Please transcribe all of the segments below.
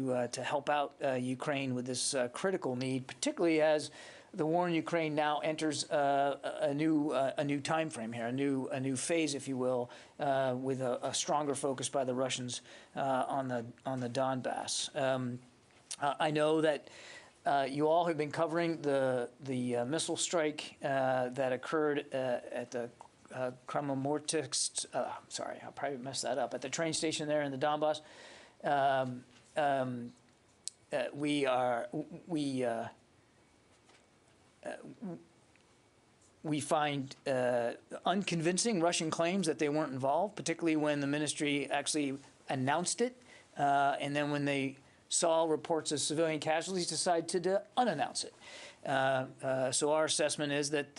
to help out Ukraine with this critical need, particularly as the war in Ukraine now enters a new time frame here, a new phase, if you will, with a stronger focus by the Russians on the Donbas. I know that you all have been covering the missile strike that occurred at the Kramatorsk. Sorry, I'll probably mess that up. At the train station there in the Donbas. We find unconvincing Russian claims that they weren't involved, particularly when the ministry actually announced it, and then when they saw reports of civilian casualties, decided to unannounce it. So our assessment is that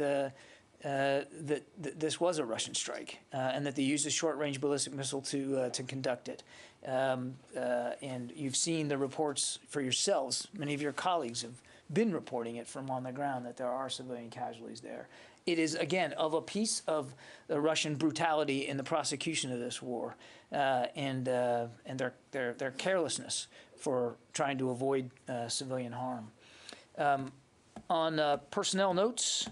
that this was a Russian strike, and that they used a short-range ballistic missile to conduct it. And you've seen the reports for yourselves. Many of your colleagues have been reporting it from on the ground that there are civilian casualties there. It is, again, of a piece of the Russian brutality in the prosecution of this war, and their carelessness for trying to avoid civilian harm. On personnel notes,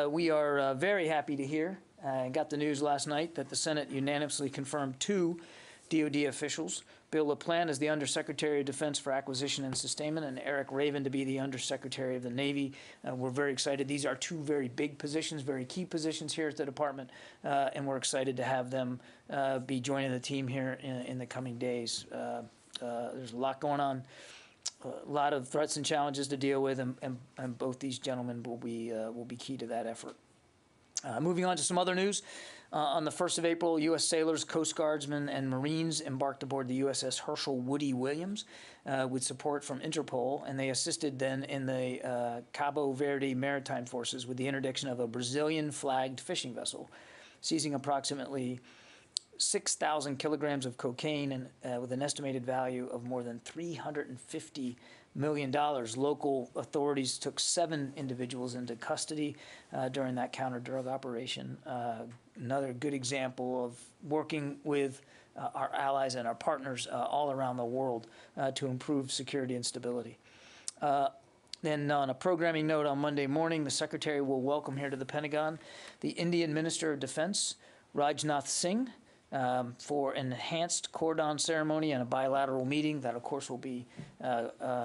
we are very happy to hear, got the news last night that the Senate unanimously confirmed 2 DOD officials, Bill LaPlante as the Undersecretary of Defense for Acquisition and Sustainment, and Eric Raven to be the Undersecretary of the Navy. We're very excited. These are 2 very big positions, very key positions here at the department, and we're excited to have them be joining the team here in the coming days. There's a lot going on, a lot of threats and challenges to deal with, and both these gentlemen will be key to that effort. Moving on to some other news. On the 1st of April, U.S. sailors, Coast Guardsmen, and Marines embarked aboard the USS Herschel Woody Williams with support from Interpol, and they assisted then in the Cabo Verde Maritime Forces with the interdiction of a Brazilian-flagged fishing vessel, seizing approximately 6,000 kilograms of cocaine and with an estimated value of more than $350 million. Local authorities took 7 individuals into custody during that counter-drug operation. Another good example of working with our allies and our partners all around the world to improve security and stability. Then on a programming note, on Monday morning, the Secretary will welcome here to the Pentagon the Indian Minister of Defense, Rajnath Singh, for an enhanced cordon ceremony and a bilateral meeting. That, of course, will be,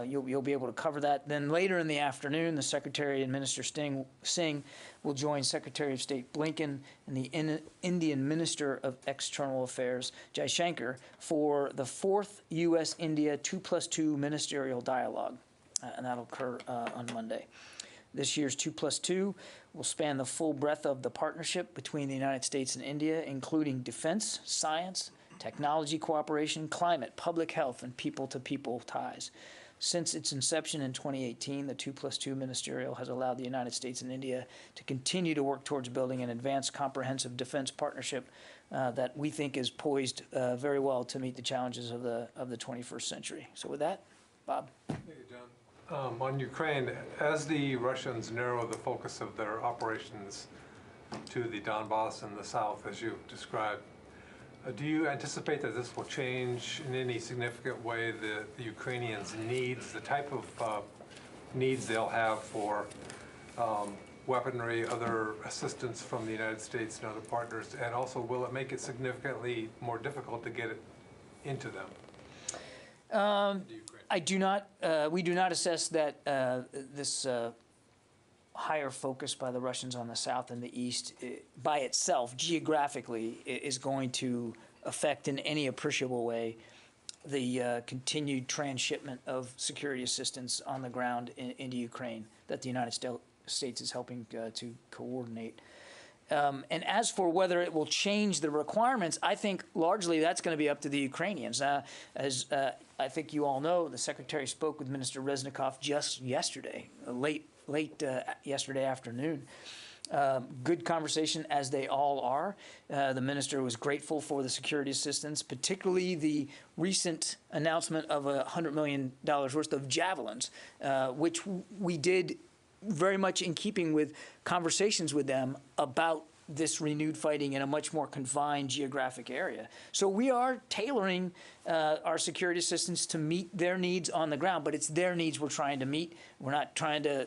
you'll be able to cover that. Then later in the afternoon, the Secretary and Minister Singh will join Secretary of State Blinken and the Indian Minister of External Affairs, Jaishankar, for the 4th U.S. India 2+2 ministerial dialogue, and that'll occur on Monday. This year's 2+2 will span the full breadth of the partnership between the United States and India, including defense, science, technology cooperation, climate, public health, and people-to-people ties. Since its inception in 2018, the 2+2 ministerial has allowed the United States and India to continue to work towards building an advanced, comprehensive defense partnership that we think is poised very well to meet the challenges of the 21st century. So with that, Bob. Thank you, John. On Ukraine, as the Russians narrow the focus of their operations to the Donbas and the south, as you described, do you anticipate that this will change in any significant way the Ukrainians' needs, the type of needs they'll have for weaponry, other assistance from the United States and other partners, and also will it make it significantly more difficult to get it into them? I do not. We do not assess that this higher focus by the Russians on the south and the east, by itself, geographically, is going to affect in any appreciable way the continued transshipment of security assistance on the ground into Ukraine that the United States is helping to coordinate. And as for whether it will change the requirements, I think largely that's going to be up to the Ukrainians. As I think you all know, the Secretary spoke with Minister Reznikov just yesterday, late yesterday afternoon. Good conversation, as they all are. The minister was grateful for the security assistance, particularly the recent announcement of $100 million worth of javelins, which we did very much in keeping with conversations with them about this renewed fighting in a much more confined geographic area. So we are tailoring our security assistance to meet their needs on the ground, but it's their needs we're trying to meet. We're not trying to,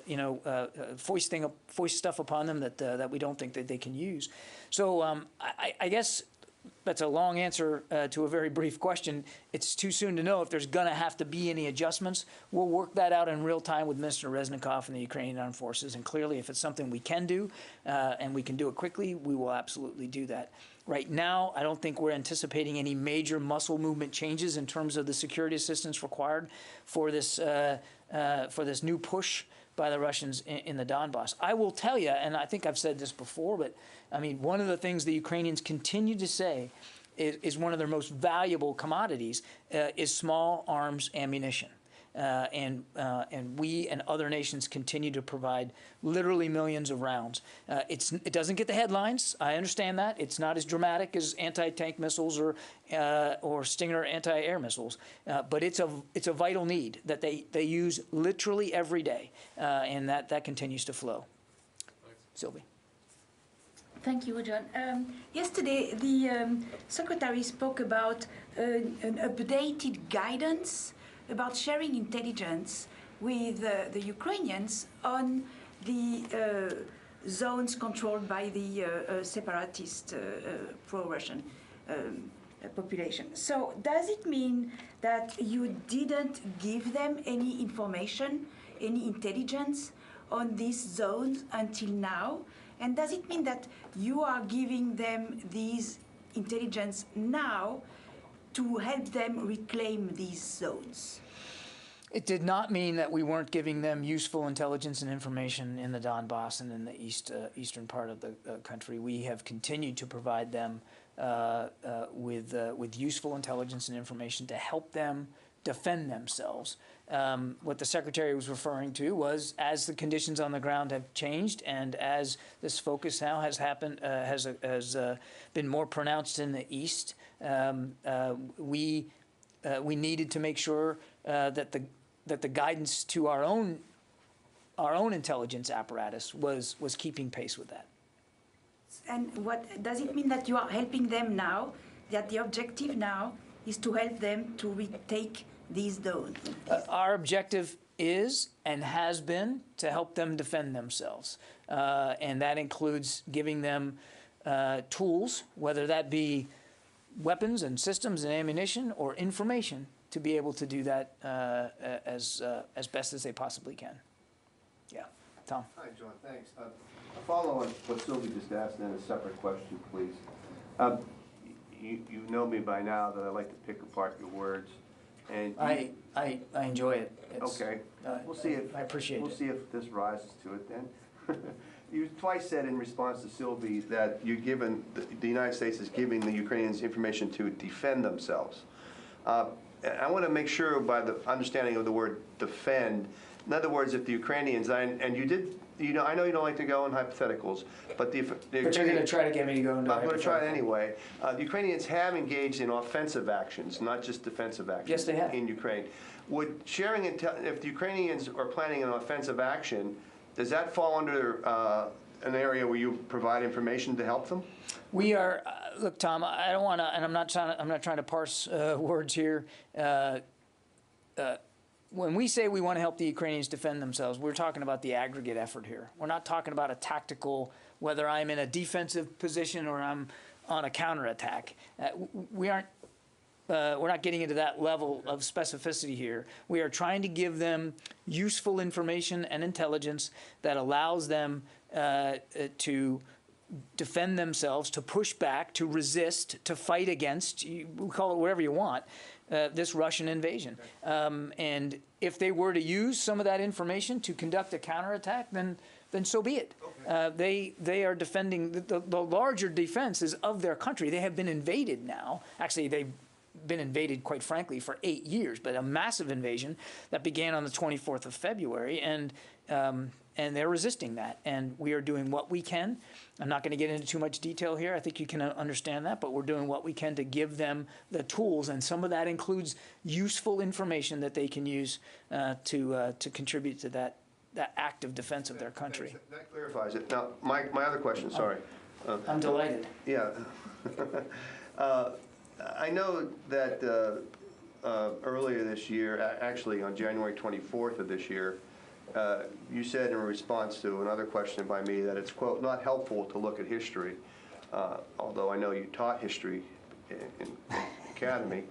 foist stuff upon them that we don't think that they can use. So I guess that's a long answer to a very brief question. It's too soon to know if there's going to have to be any adjustments. We'll work that out in real time with Minister Reznikov and the Ukrainian Armed Forces. And clearly, if it's something we can do and we can do it quickly, we will absolutely do that. Right now, I don't think we're anticipating any major muscle movement changes in terms of the security assistance required for this new push by the Russians in the Donbas. I will tell you, and I think I've said this before, but I mean, one of the things the Ukrainians continue to say is one of their most valuable commodities is small arms ammunition. And we and other nations continue to provide literally millions of rounds. It doesn't get the headlines. I understand that. It's not as dramatic as anti-tank missiles or Stinger anti-air missiles, but it's a vital need that they use literally every day, and that continues to flow. Thanks. Sylvie. Thank you, John. Yesterday, the Secretary spoke about an updated guidance about sharing intelligence with the Ukrainians on the zones controlled by the separatist pro-Russian population. So does it mean that you didn't give them any information, any intelligence on these zones until now? And does it mean that you are giving them these intelligence now to help them reclaim these zones? It did not mean that we weren't giving them useful intelligence and information in the Donbas and in the eastern part of the country. We have continued to provide them with useful intelligence and information to help them defend themselves. What the Secretary was referring to was, as the conditions on the ground have changed and as this focus now has happened, has been more pronounced in the east, we needed to make sure that the guidance to our own intelligence apparatus was keeping pace with that. And what does it mean that you are helping them now? That the objective now is to help them to retake these zones? Our objective is and has been to help them defend themselves, and that includes giving them tools, whether that be weapons and systems and ammunition or information, to be able to do that as best as they possibly can. Yeah, Tom. Hi, John. Thanks. A follow on what Sylvie just asked, and then a separate question, please. You know me by now that I like to pick apart your words, and I enjoy it. Okay. We'll see if I appreciate We'll see if this rises to it then. You twice said in response to Sylvie that you're given the United States is giving the Ukrainians information to defend themselves. I want to make sure by the understanding of the word defend. In other words, if the Ukrainians, and you did, I know you don't like to go in hypotheticals, but But you're going to try to get me to go into I'm going to try it anyway. The Ukrainians have engaged in offensive actions, not just defensive actions. Yes, they have. In Ukraine. Would sharing, if the Ukrainians are planning an offensive action, does that fall under an area where you provide information to help them? We are, look, Tom, I don't want to, and I'm not trying to parse words here. When we say we want to help the Ukrainians defend themselves, we're talking about the aggregate effort here. We're not talking about a tactical, whether I'm in a defensive position or I'm on a counterattack. We're not getting into that level of specificity here. We are trying to give them useful information and intelligence that allows them to defend themselves, to push back, to resist, to fight against, you call it whatever you want, this Russian invasion. And if they were to use some of that information to conduct a counterattack, then so be it. Okay. They are defending, the larger defense is of their country. They have been invaded now. Actually, they've been invaded, quite frankly, for 8 years, but a massive invasion that began on the 24th of February, and they're resisting that. And we are doing what we can. I'm not going to get into too much detail here. I think you can understand that, but we're doing what we can to give them the tools, and some of that includes useful information that they can use to contribute to that active defense of their country. That clarifies it. Now, my other question, sorry. I'm delighted. Yeah. I know that earlier this year, actually on January 24th of this year, you said in response to another question by me that it's, quote, not helpful to look at history, although I know you taught history in academy.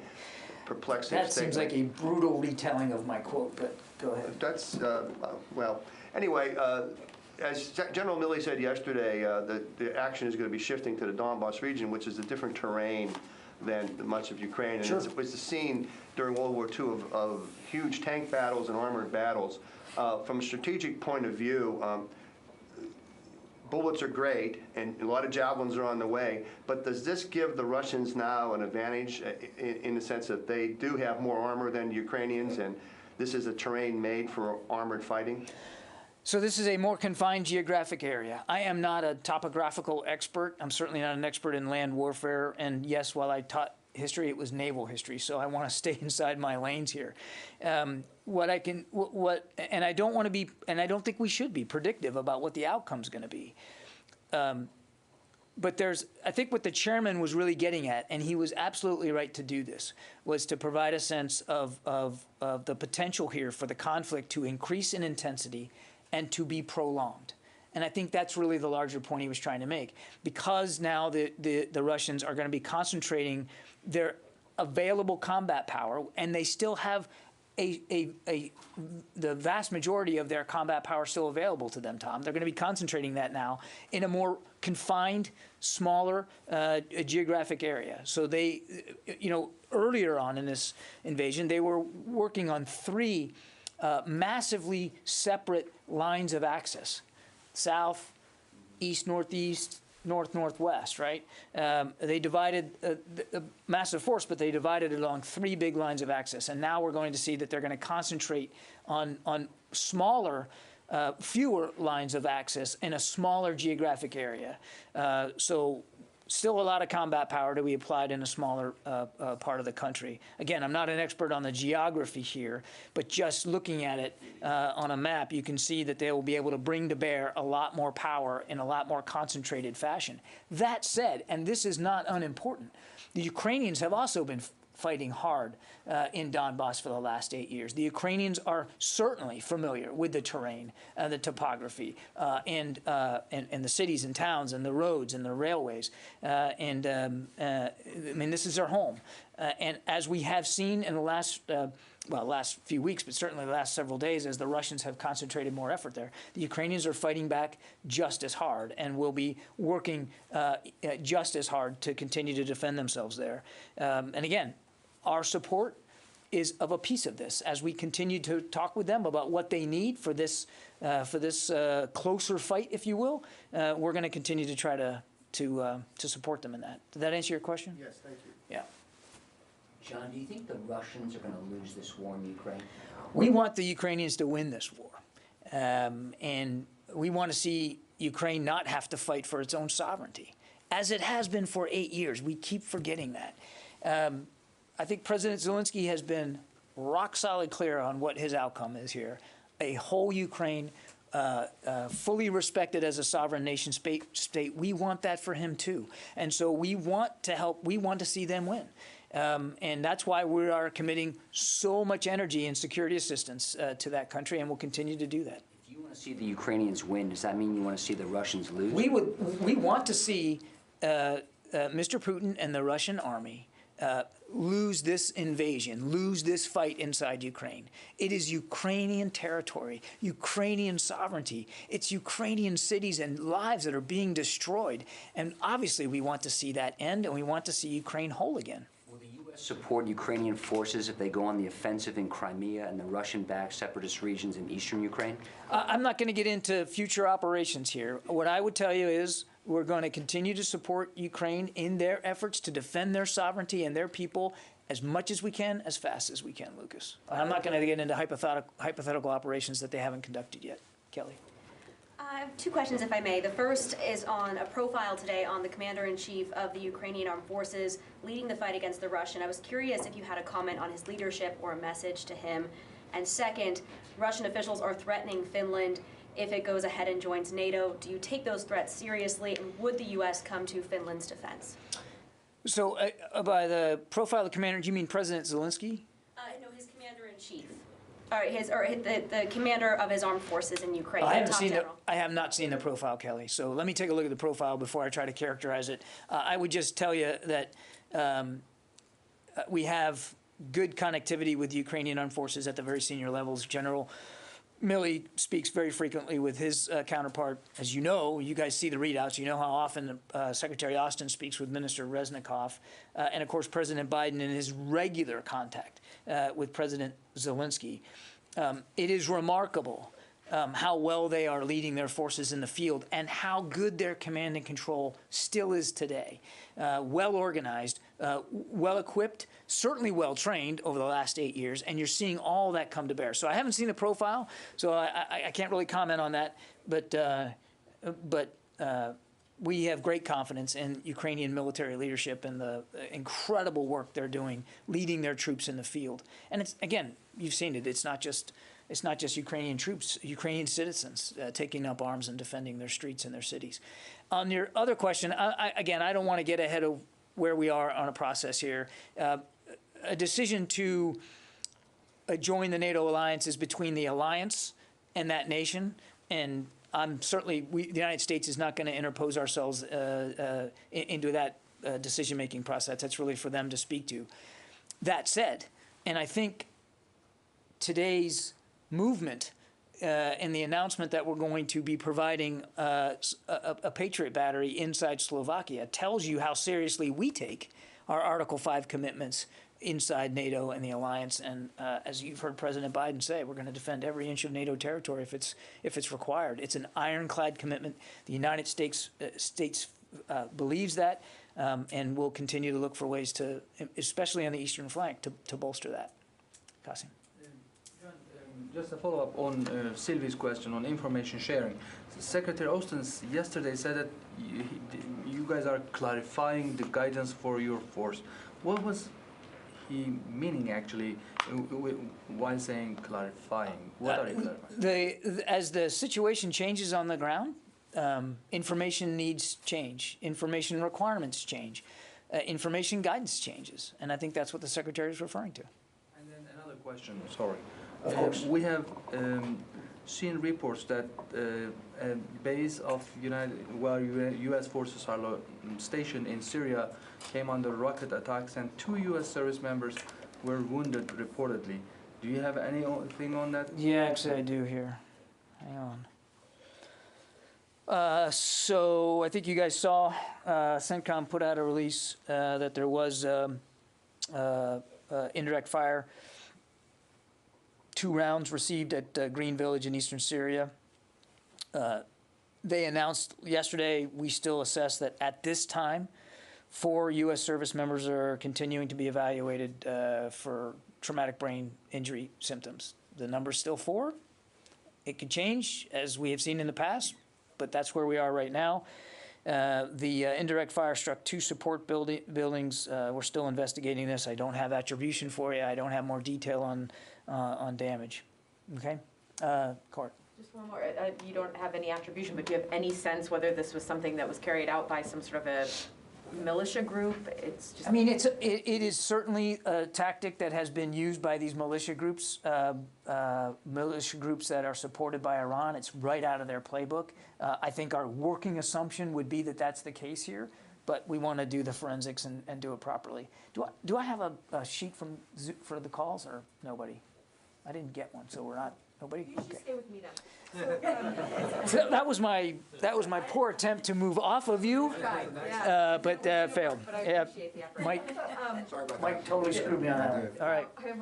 Perplexing That statement. seems like a brutal retelling of my quote, but go ahead. That's, well, anyway, as General Milley said yesterday, the action is going to be shifting to the Donbas region, which is a different terrain than much of Ukraine. And Sure. it was the scene during World War II of huge tank battles and armored battles. From a strategic point of view, bullets are great, and a lot of javelins are on the way, but does this give the Russians now an advantage in the sense that they do have more armor than the Ukrainians, and this is a terrain made for armored fighting? So this is a more confined geographic area. I am not a topographical expert. I'm certainly not an expert in land warfare. And yes, while I taught history, it was naval history. So I want to stay inside my lanes here. And I don't want to be, and I don't think we should be predictive about what the outcome's going to be. But I think what the chairman was really getting at, and he was absolutely right to do this, was to provide a sense of the potential here for the conflict to increase in intensity and to be prolonged. And I think that's really the larger point he was trying to make. Because now the Russians are going to be concentrating their available combat power, and they still have the vast majority of their combat power still available to them, Tom. They're going to be concentrating that now in a more confined, smaller geographic area. So they, earlier on in this invasion, they were working on three massively separate lines of access: south, east, northeast, north, northwest, right? They divided a massive force, but they divided it along three big lines of access. And now we're going to see that they're going to concentrate on smaller, fewer lines of access in a smaller geographic area. So still a lot of combat power to be applied in a smaller part of the country. Again, I'm not an expert on the geography here, but just looking at it on a map, you can see that they will be able to bring to bear a lot more power in a lot more concentrated fashion. That said, and this is not unimportant, the Ukrainians have also been fighting hard in Donbas for the last 8 years. The Ukrainians are certainly familiar with the terrain, the topography, and the cities and towns and the roads and the railways. I mean, this is their home. And as we have seen in the last few weeks, but certainly the last several days, as the Russians have concentrated more effort there, the Ukrainians are fighting back just as hard and will be working just as hard to continue to defend themselves there. And again, our support is of a piece of this as we continue to talk with them about what they need for this closer fight, if you will. We're going to continue to try to support them in that. Did that answer your question? Yes, thank you. Yeah. John, do you think the Russians are going to lose this war in Ukraine? We want the Ukrainians to win this war. And we want to see Ukraine not have to fight for its own sovereignty, as it has been for 8 years. We keep forgetting that. I think President Zelensky has been rock solid clear on what his outcome is here. A whole Ukraine fully respected as a sovereign nation state. We want that for him too. And so we want to help, we want to see them win. And that's why we are committing so much energy and security assistance to that country, and we'll continue to do that. If you want to see the Ukrainians win, does that mean you want to see the Russians lose? We want to see Mr. Putin and the Russian army lose this invasion, lose this fight inside Ukraine. It is Ukrainian territory, Ukrainian sovereignty. It's Ukrainian cities and lives that are being destroyed. And obviously we want to see that end, and we want to see Ukraine whole again. Will the U.S. support Ukrainian forces if they go on the offensive in Crimea and the Russian-backed separatist regions in eastern Ukraine? I'm not going to get into future operations here. What I would tell you is we're going to continue to support Ukraine in their efforts to defend their sovereignty and their people as much as we can, as fast as we can, Lucas. I'm not going to get into hypothetical operations that they haven't conducted yet. Kelly. I have two questions, if I may. The first is on a profile today on the Commander-in-Chief of the Ukrainian Armed Forces leading the fight against the Russian. I was curious if you had a comment on his leadership or a message to him. And second, Russian officials are threatening Finland if it goes ahead and joins NATO? Do you take those threats seriously, and would the U.S. come to Finland's defense? So by the profile of the commander, do you mean President Zelensky? No, his commander-in-chief. The commander of his armed forces in Ukraine, I the top general. I have not seen the profile, Kelly. So let me take a look at the profile before I try to characterize it. I would just tell you that we have good connectivity with the Ukrainian armed forces at the very senior levels. General Milley speaks very frequently with his counterpart. As you know, you guys see the readouts. You know how often Secretary Austin speaks with Minister Reznikov. And, of course, President Biden in his regular contact with President Zelensky. It is remarkable how well they are leading their forces in the field and how good their command and control still is today. Well organized, well equipped, certainly well trained over the last 8 years, and you're seeing all that come to bear. So I haven't seen the profile, so I can't really comment on that, but we have great confidence in Ukrainian military leadership and the incredible work they're doing, leading their troops in the field. And it's, again, you've seen it. It's not just Ukrainian troops, Ukrainian citizens taking up arms and defending their streets and their cities. On your other question, again, I don't want to get ahead of where we are on a process here. A decision to join the NATO alliance is between the alliance and that nation, and I'm certainly, the United States is not going to interpose ourselves into that decision-making process. That's really for them to speak to. That said, and I think today's movement and the announcement that we're going to be providing a Patriot battery inside Slovakia tells you how seriously we take our Article 5 commitments inside NATO and the alliance. And as you've heard President Biden say, we're going to defend every inch of NATO territory if it's required. It's an ironclad commitment. The United States believes that and will continue to look for ways to, especially on the eastern flank, to bolster that. Qasim. Just a follow-up on Sylvie's question on information sharing. Secretary Austin yesterday said that you guys are clarifying the guidance for your force. What was he meaning actually while saying clarifying? What are you clarifying? As the situation changes on the ground, information needs change. Information requirements change. Information guidance changes. And I think that's what the Secretary is referring to. And then another question, sorry. Of course. We have seen reports that a base of U.S. forces are stationed in Syria came under rocket attacks and 2 U.S. service members were wounded reportedly. Do you have anything on that? Yeah, actually I do here. Hang on. So I think you guys saw CENTCOM put out a release that there was indirect fire. 2 rounds received at Green Village in eastern Syria. They announced yesterday, we still assess that at this time, 4 U.S. service members are continuing to be evaluated for traumatic brain injury symptoms. The number's still 4. It could change, as we have seen in the past, but that's where we are right now. The indirect fire struck 2 support buildings. We're still investigating this. I don't have attribution for you. I don't have more detail on damage. Okay? Court. Just one more. You don't have any attribution, but do you have any sense whether this was something that was carried out by some sort of a militia group? It's just. I mean, it is certainly a tactic that has been used by these militia groups that are supported by Iran. It's right out of their playbook. I think our working assumption would be that that's the case here, but we want to do the forensics and do it properly. Do I have a sheet for the calls or nobody? I didn't get one, so we're not. Nobody? You should Okay. stay with me then. So that was my poor attempt to move off of you, but failed. But I Yeah, appreciate the effort. Mike totally screwed me on that one. All right. I have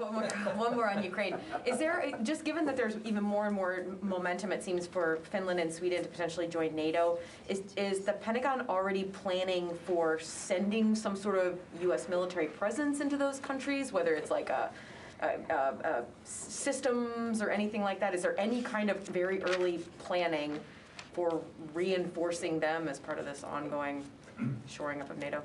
one more on Ukraine. Is there, just given that there's even more and more momentum, it seems, for Finland and Sweden to potentially join NATO, is the Pentagon already planning for sending some sort of U.S. military presence into those countries, whether it's like systems or anything like that? Is there any kind of very early planning for reinforcing them as part of this ongoing shoring up of NATO?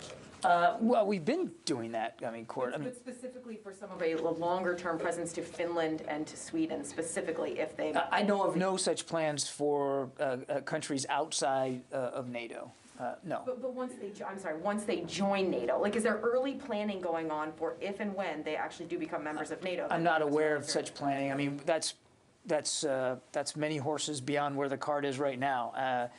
Well, we've been doing that. I mean, But specifically for some of a longer-term presence to Finland and to Sweden, specifically if they... I know of no such plans for countries outside of NATO. No. But once they, once they join NATO, like, is there early planning going on for if and when they actually do become members of NATO? I'm not aware of such planning. I mean, that's many horses beyond where the cart is right now.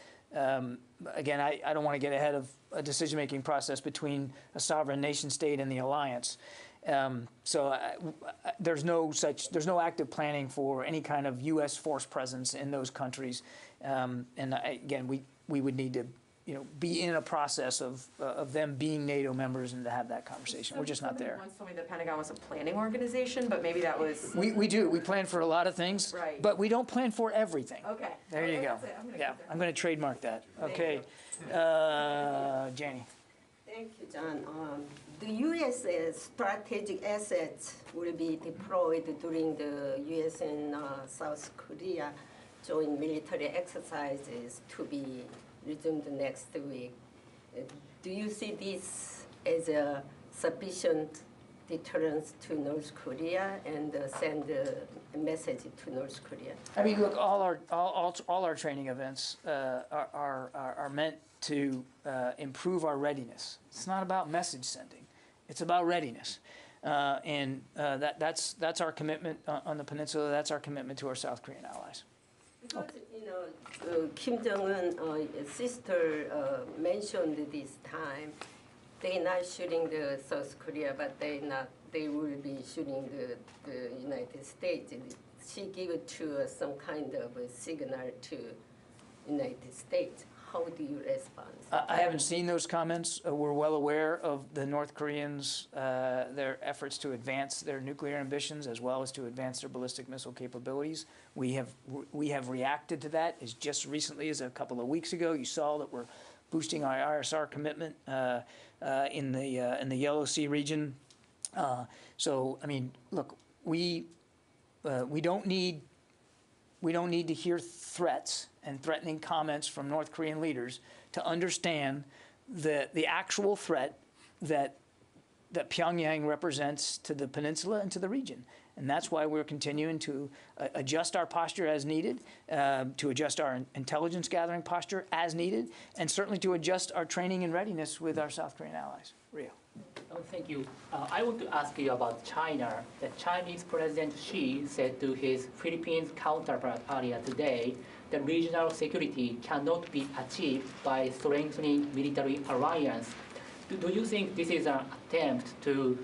Again, I don't want to get ahead of a decision-making process between a sovereign nation state and the alliance. There's no active planning for any kind of U.S. force presence in those countries. Again, we would need to, be in a process of them being NATO members and to have that conversation. We're just not there. Once told me the Pentagon was a planning organization, but maybe that was... We do. We plan for a lot of things, Right. but we don't plan for everything. Okay. There you go. That's it. Yeah, I'm going to trademark that. Okay. Janie. Thank you, John. The U.S. strategic assets will be deployed during the U.S. and South Korea joint military exercises to be resumed next week. Do you see this as a sufficient deterrence to North Korea and send a message to North Korea? I mean, look, all our training events are meant to improve our readiness. It's not about message sending; it's about readiness, and that's our commitment on the peninsula. That's our commitment to our South Korean allies. Because Kim Jong-un's sister mentioned this time they're not shooting the South Korea, but they will be shooting the United States. She gave it to some kind of a signal to United States. How do you respond? I haven't seen those comments. We're well aware of the North Koreans, their efforts to advance their nuclear ambitions as well as to advance their ballistic missile capabilities. We have reacted to that as just recently as a couple of weeks ago. You saw that we're boosting our ISR commitment in the Yellow Sea region. So I mean, look, we don't need to hear threats and threatening comments from North Korean leaders to understand the actual threat that Pyongyang represents to the peninsula and to the region. And that's why we're continuing to adjust our posture as needed, to adjust our intelligence gathering posture as needed, and certainly to adjust our training and readiness with our South Korean allies. Rio. Oh, thank you. I want to ask you about China. The Chinese President Xi said to his Philippines counterpart earlier today that regional security cannot be achieved by strengthening military alliance. Do you think this is an attempt to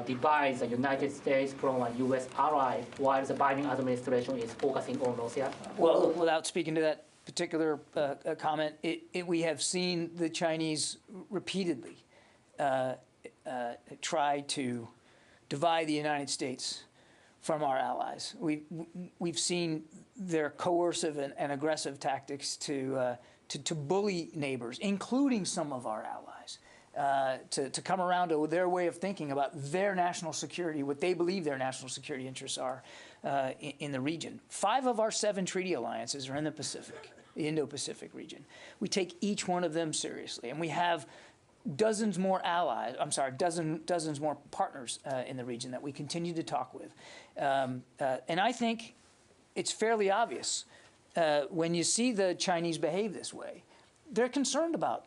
divide the United States from a U.S. ally while the Biden administration is focusing on Russia? Well, look, without speaking to that particular comment, we have seen the Chinese repeatedly try to divide the United States from our allies. We've seen their coercive and aggressive tactics to bully neighbors, including some of our allies, to come around to their way of thinking about their national security, what they believe their national security interests are in the region. 5 of our 7 treaty alliances are in the Pacific, the Indo-Pacific region. We take each one of them seriously, and we have dozens more allies, dozens more partners in the region that we continue to talk with. And I think it's fairly obvious when you see the Chinese behave this way, they're concerned about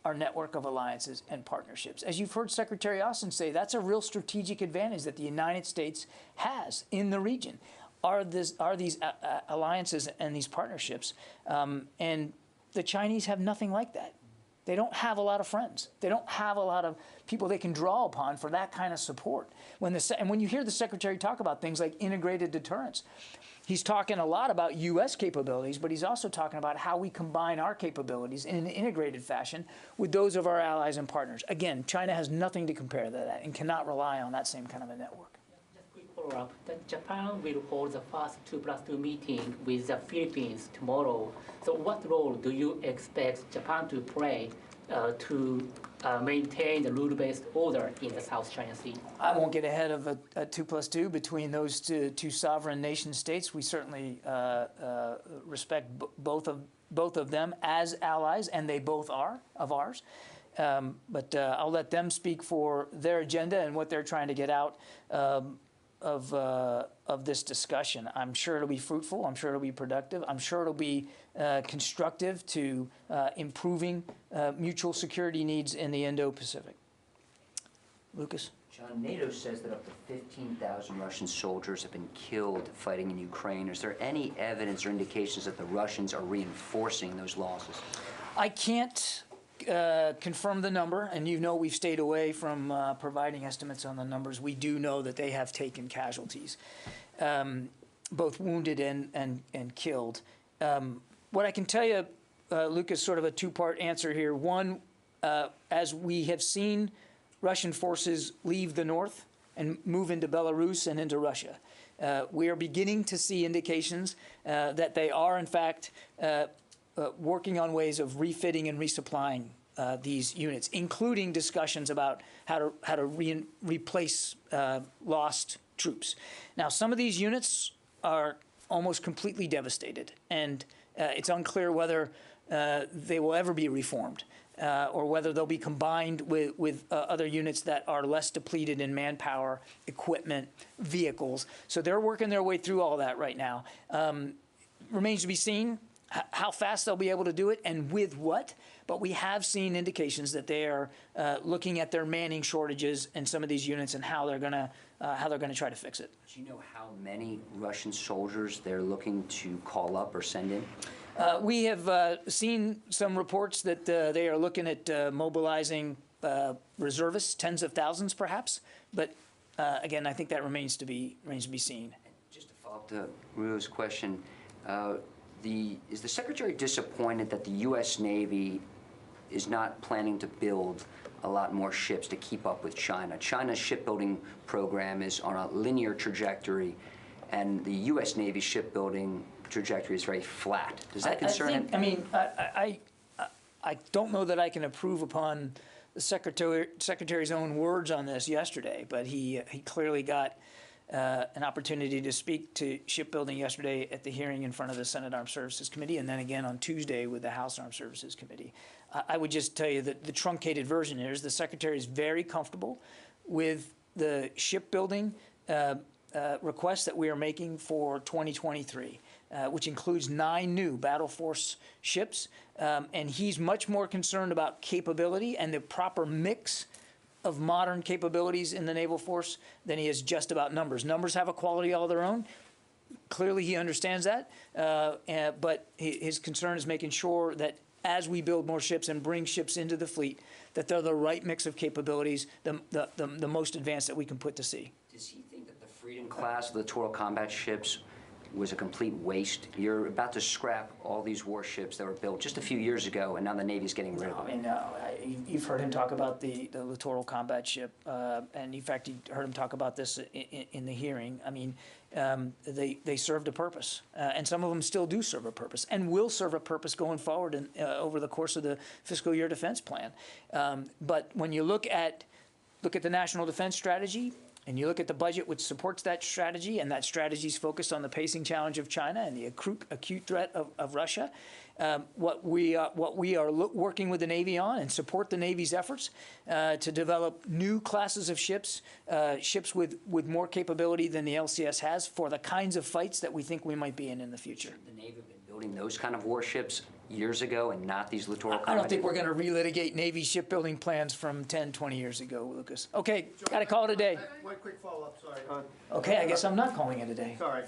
our network of alliances and partnerships. As you've heard Secretary Austin say, that's a real strategic advantage that the United States has in the region, are these alliances and these partnerships. And the Chinese have nothing like that. They don't have a lot of friends. They don't have a lot of people they can draw upon for that kind of support. And when you hear the Secretary talk about things like integrated deterrence, he's talking a lot about U.S. capabilities, but he's also talking about how we combine our capabilities in an integrated fashion with those of our allies and partners. Again, China has nothing to compare to that and cannot rely on that same kind of a network. Just a quick follow-up. Japan will hold the first 2+2 meeting with the Philippines tomorrow. So what role do you expect Japan to play to maintain the rule-based order in the South China Sea? I won't get ahead of a 2+2 between those two sovereign nation states. We certainly respect both of them as allies, and they both are of ours. But I'll let them speak for their agenda and what they're trying to get out of this discussion. I'm sure it'll be fruitful. I'm sure it'll be productive. I'm sure it'll be constructive to improving mutual security needs in the Indo-Pacific. Lucas? John, NATO says that up to 15,000 Russian soldiers have been killed fighting in Ukraine. Is there any evidence or indications that the Russians are reinforcing those losses? I can't confirm the number, and you know we've stayed away from providing estimates on the numbers. We do know that they have taken casualties, both wounded and killed. What I can tell you, Lucas, sort of a two-part answer here. One, as we have seen Russian forces leave the north and move into Belarus and into Russia, we are beginning to see indications that they are, in fact, working on ways of refitting and resupplying these units, including discussions about how to replace lost troops. Now, some of these units are almost completely devastated, and it's unclear whether they will ever be reformed or whether they'll be combined with other units that are less depleted in manpower, equipment, vehicles. So they're working their way through all that right now. Remains to be seen how fast they'll be able to do it and with what, but we have seen indications that they are looking at their manning shortages in some of these units and how they're going to try to fix it. Do you know how many Russian soldiers they're looking to call up or send in? We have seen some reports that they are looking at mobilizing reservists, tens of thousands perhaps, but again, I think that remains to be seen. And just to follow up to Ruo's question, is the Secretary disappointed that the U.S. Navy is not planning to build a lot more ships to keep up with China? China's shipbuilding program is on a linear trajectory, and the U.S. Navy shipbuilding trajectory is very flat. Does that concern him? I don't know that I can approve upon the Secretary's own words on this yesterday, but he clearly got an opportunity to speak to shipbuilding yesterday at the hearing in front of the Senate Armed Services Committee, and then again on Tuesday with the House Armed Services Committee. I would just tell you that the truncated version is the Secretary is very comfortable with the shipbuilding requests that we are making for 2023, which includes 9 new Battle Force ships, and he's much more concerned about capability and the proper mix of modern capabilities in the naval force than he is just about numbers. Numbers have a quality all their own. Clearly he understands that, but his concern is making sure that as we build more ships and bring ships into the fleet, that they're the right mix of capabilities, the most advanced that we can put to sea. Does he think that the Freedom class littoral combat ships was a complete waste? You're about to scrap all these warships that were built just a few years ago, and now the Navy's getting rid of them. You've heard him talk about the littoral combat ship, and in fact, you heard him talk about this in the hearing. I mean, they served a purpose, and some of them still do serve a purpose, and will serve a purpose going forward over the course of the fiscal year defense plan. But when you look at the National Defense Strategy, and you look at the budget which supports that strategy, and that strategy is focused on the pacing challenge of China and the acute threat of Russia, what we are working with the Navy on and support the Navy's efforts to develop new classes of ships, ships with more capability than the LCS has for the kinds of fights that we think we might be in the future. The Navy have been building those kind of warships years ago and not these littoral combat I don't think we're going to relitigate Navy shipbuilding plans from 10, 20 years ago, Lucas. Okay, got to call it a day. One quick follow-up, sorry. Okay, I guess I'm not calling it a day. Sorry.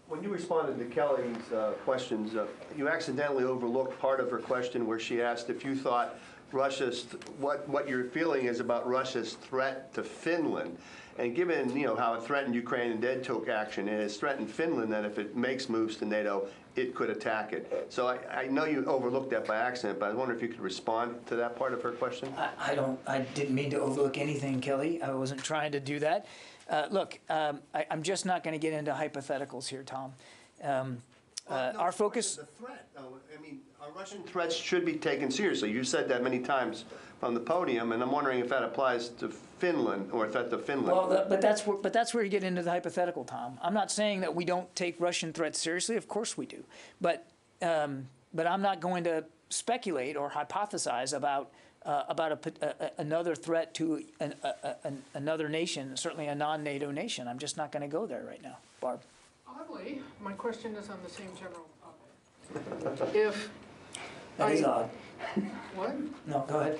When you responded to Kelly's questions, you accidentally overlooked part of her question where she asked if you thought what your feeling is about Russia's threat to Finland. And given, how it threatened Ukraine and then took action, and it's threatened Finland that if it makes moves to NATO, it could attack it. So I know you overlooked that by accident, but I wonder if you could respond to that part of her question. I didn't mean to overlook anything, Kelly. I wasn't trying to do that. Look, I'm just not going to get into hypotheticals here, Tom. Our focus. The threat, though, I mean, our Russian threats should be taken seriously. You said that many times from the podium, and I'm wondering if that applies to Finland or threat to Finland. Well, but that's where you get into the hypothetical, Tom. I'm not saying that we don't take Russian threats seriously. Of course we do. But I'm not going to speculate or hypothesize about about another threat to another nation, certainly a non-NATO nation. I'm just not going to go there right now. Barb. Oddly, my question is on the same general topic. If That is odd. what? No, go ahead.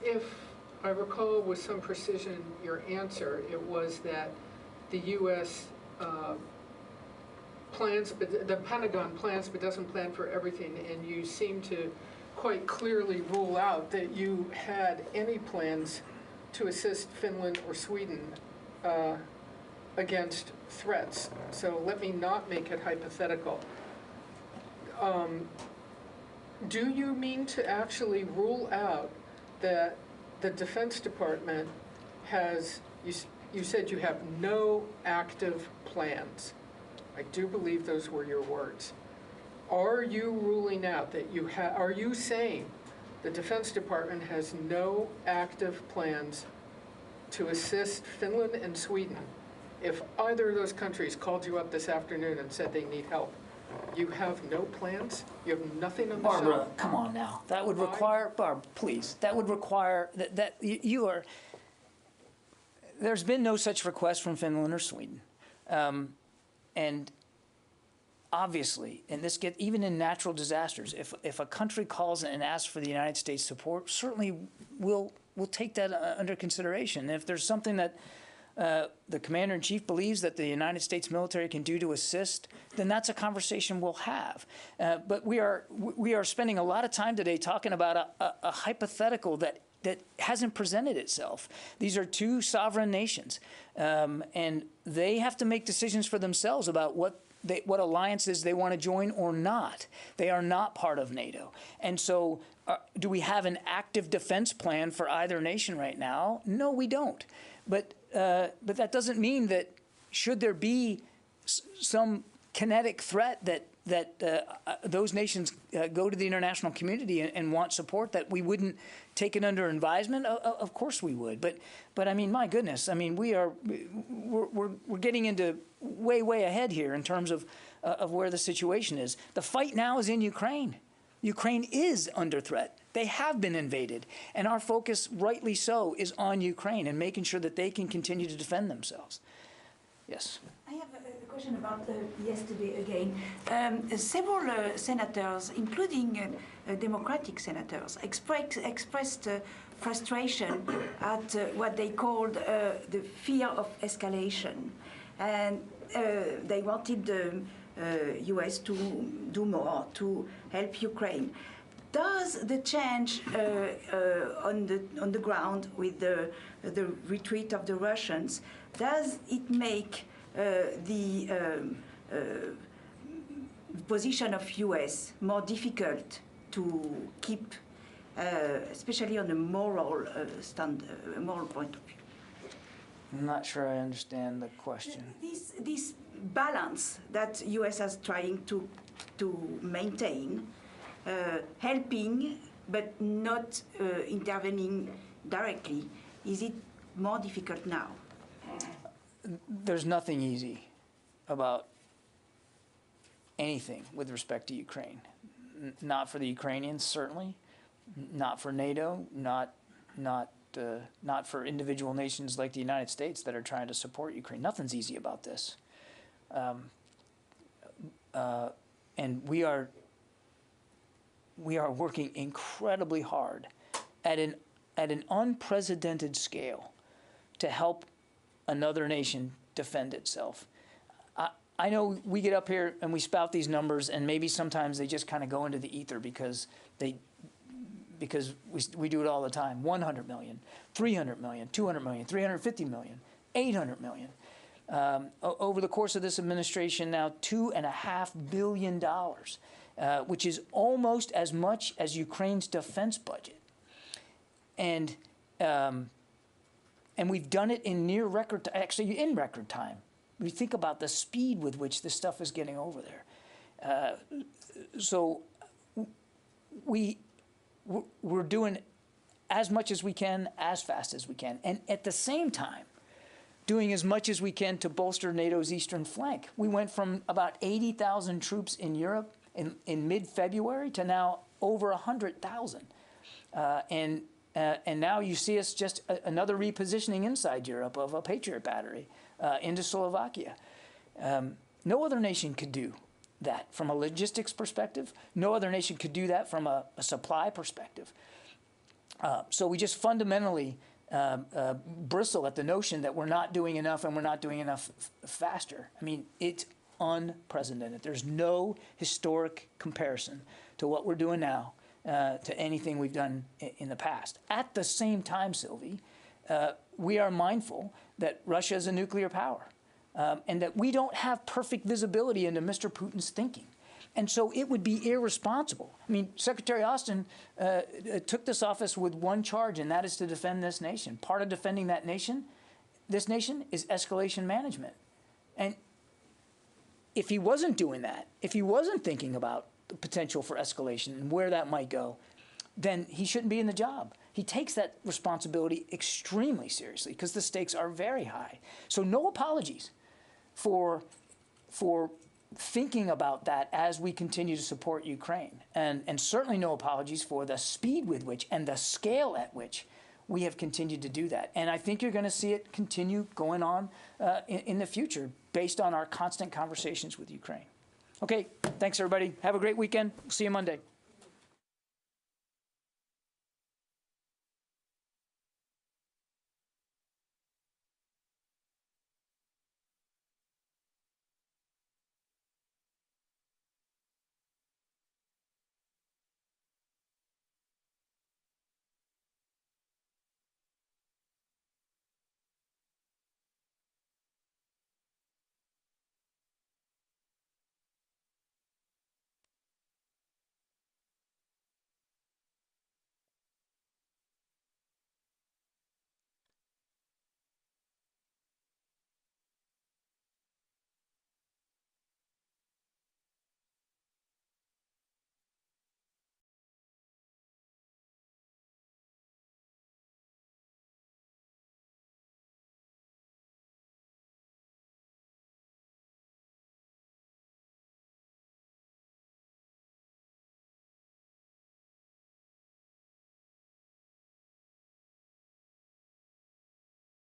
If I recall with some precision your answer, it was that the U.S. Plans, but the Pentagon plans, but doesn't plan for everything, and you seem to quite clearly rule out that you had any plans to assist Finland or Sweden against threats. So let me not make it hypothetical. Do you mean to actually rule out that the Defense Department has, you said you have no active plans? I do believe those were your words. Are you ruling out that you have, are you saying the Defense Department has no active plans to assist Finland and Sweden? If either of those countries called you up this afternoon and said they need help, you have no plans? You have nothing on the shelf? Barbara, come on now. That would require, Barb, please, that would require, that you are, there's been no such request from Finland or Sweden. And obviously, and this gets, even in natural disasters, if a country calls and asks for the United States support, certainly we'll take that under consideration. If there's something that the commander-in-chief believes that the United States military can do to assist, then that's a conversation we'll have. But we are spending a lot of time today talking about a hypothetical that hasn't presented itself. These are two sovereign nations, and they have to make decisions for themselves about what alliances they want to join or not. They are not part of NATO. And so do we have an active defense plan for either nation right now? No, we don't. But that doesn't mean that should there be some kinetic threat that those nations go to the international community and want support, that we wouldn't take it under advisement. Of course we would. But I mean, my goodness, I mean, we're getting into way ahead here in terms of where the situation is. The fight now is in Ukraine. Ukraine is under threat. They have been invaded, and our focus, rightly so, is on Ukraine and making sure that they can continue to defend themselves. Yes. I have a question about yesterday again. Several senators, including Democratic senators, expressed frustration at what they called the fear of escalation. And they wanted the U.S. to do more to help Ukraine. Does the change on the ground with the retreat of the Russians, does it make the position of U.S. more difficult to keep, especially on a moral moral point of view? I'm not sure I understand the question. This balance that U.S. is trying to maintain, helping but not intervening directly, is it more difficult now? There's nothing easy about anything with respect to Ukraine. Not for the Ukrainians, certainly. Not for NATO. Not for individual nations like the United States that are trying to support Ukraine. Nothing's easy about this. And we are working incredibly hard at an unprecedented scale to help another nation defend itself. I know we get up here and we spout these numbers, and maybe sometimes they just kind of go into the ether because we do it all the time. 100 million, 300 million, 200 million, 350 million, 800 million. Over the course of this administration now, $2.5 billion, which is almost as much as Ukraine's defense budget. And we've done it in near record, actually in record time. We think about the speed with which this stuff is getting over there. So we're doing as much as we can, as fast as we can, and at the same time, doing as much as we can to bolster NATO's eastern flank. We went from about 80,000 troops in Europe in mid-February to now over 100,000. And now you see us just another repositioning inside Europe of a Patriot battery into Slovakia. No other nation could do that from a logistics perspective. No other nation could do that from a supply perspective. So we just fundamentally bristle at the notion that we're not doing enough and we're not doing enough faster. I mean, it's unprecedented. There's no historic comparison to what we're doing now to anything we've done in the past. At the same time, Sylvie, we are mindful that Russia is a nuclear power and that we don't have perfect visibility into Mr. Putin's thinking. And so it would be irresponsible. I mean, Secretary Austin took this office with one charge, and that is to defend this nation. Part of defending that nation, this nation, is escalation management. And if he wasn't doing that, if he wasn't thinking about the potential for escalation and where that might go, then he shouldn't be in the job. He takes that responsibility extremely seriously because the stakes are very high. So no apologies for thinking about that as we continue to support Ukraine. And certainly no apologies for the speed with which and the scale at which we have continued to do that. And I think you're going to see it continue going on in the future based on our constant conversations with Ukraine. Okay, thanks everybody. Have a great weekend. See you Monday.